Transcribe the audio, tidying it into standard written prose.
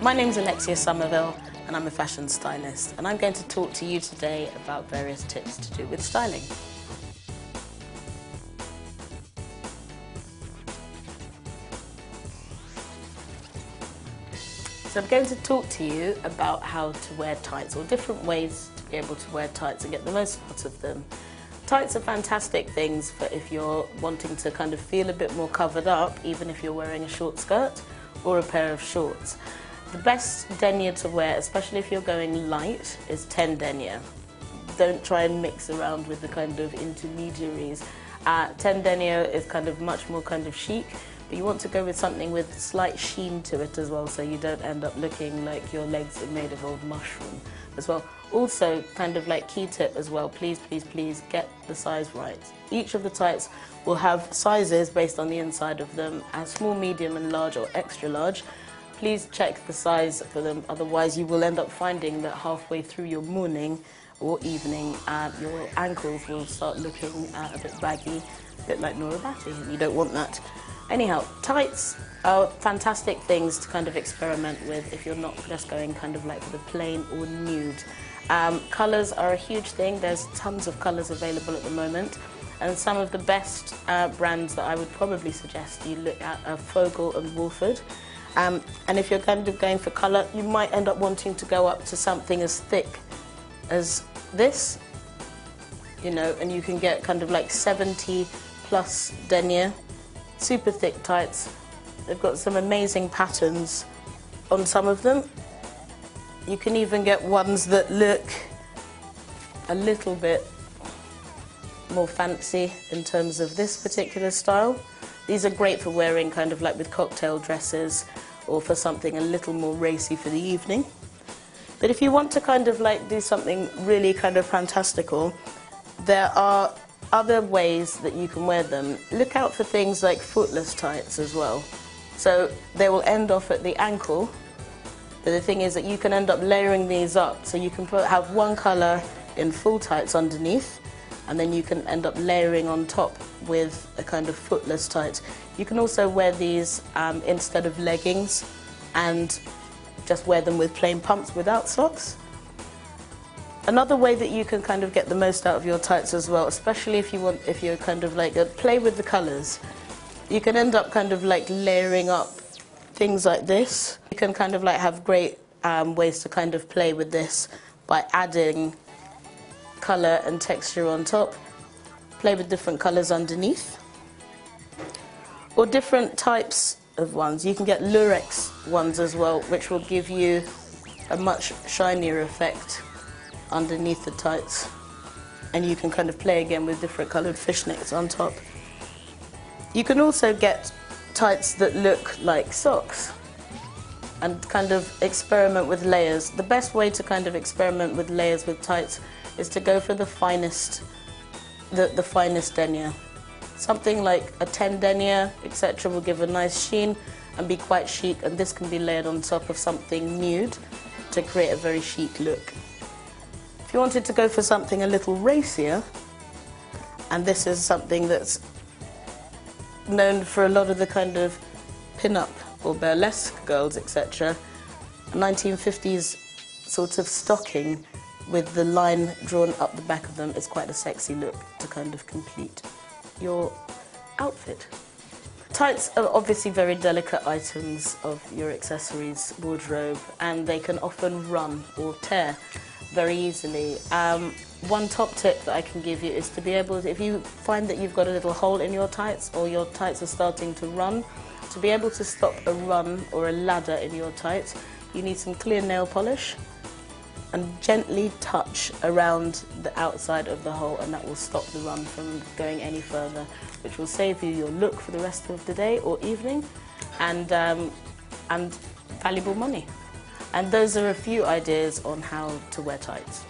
My name's Alexia Somerville and I'm a fashion stylist, and I'm going to talk to you today about various tips to do with styling. So I'm going to talk to you about how to wear tights, or different ways to be able to wear tights and get the most out of them. Tights are fantastic things for if you're wanting to kind of feel a bit more covered up, even if you're wearing a short skirt or a pair of shorts. The best denier to wear, especially if you're going light, is 10 denier. Don't try and mix around with the kind of intermediaries. 10 denier is kind of much more kind of chic, but you want to go with something with slight sheen to it as well, so you don't end up looking like your legs are made of old mushroom as well. Also, kind of like key tip as well, please get the size right. Each of the tights will have sizes based on the inside of them, as small, medium and large or extra large. Please check the size for them, otherwise you will end up finding that halfway through your morning or evening your ankles will start looking a bit baggy, a bit like Nora Batty, and you don't want that. Anyhow, tights are fantastic things to kind of experiment with if you're not just going kind of like for the plain or nude. Colours are a huge thing. There's tons of colours available at the moment, and some of the best brands that I would probably suggest you look at are Fogel and Wolford. And if you're kind of going for colour, you might end up wanting to go up to something as thick as this, you know, and you can get kind of like 70 plus denier, super thick tights. They've got some amazing patterns on some of them. You can even get ones that look a little bit more fancy in terms of this particular style. These are great for wearing kind of like with cocktail dresses or for something a little more racy for the evening. But if you want to kind of like do something really kind of fantastical, there are other ways that you can wear them. Look out for things like footless tights as well. So they will end off at the ankle, but the thing is that you can end up layering these up. So you can have one colour in full tights underneath, and then you can end up layering on top with a kind of footless tight. You can also wear these instead of leggings and just wear them with plain pumps without socks. Another way that you can kind of get the most out of your tights as well, especially if you're kind of like play with the colours, you can end up kind of like layering up things like this. You can kind of like have great ways to kind of play with this by adding colour and texture on top, play with different colours underneath, or different types of ones. You can get lurex ones as well, which will give you a much shinier effect underneath the tights, and you can kind of play again with different coloured fishnets on top. You can also get tights that look like socks and kind of experiment with layers. The best way to kind of experiment with layers with tights is to go for the finest denier. Something like a 10 denier, etc. will give a nice sheen and be quite chic, and this can be layered on top of something nude to create a very chic look. If you wanted to go for something a little racier, and this is something that's known for a lot of the kind of pin-up or burlesque girls, etc., a 1950s sort of stocking with the line drawn up the back of them is quite a sexy look to kind of complete your outfit. Tights are obviously very delicate items of your accessories wardrobe, and they can often run or tear very easily. One top tip that I can give you is to be able to, if you find that you've got a little hole in your tights or your tights are starting to run, to be able to stop a run or a ladder in your tights, you need some clear nail polish and gently touch around the outside of the hole, and that will stop the run from going any further, which will save you your look for the rest of the day or evening, and valuable money. And those are a few ideas on how to wear tights.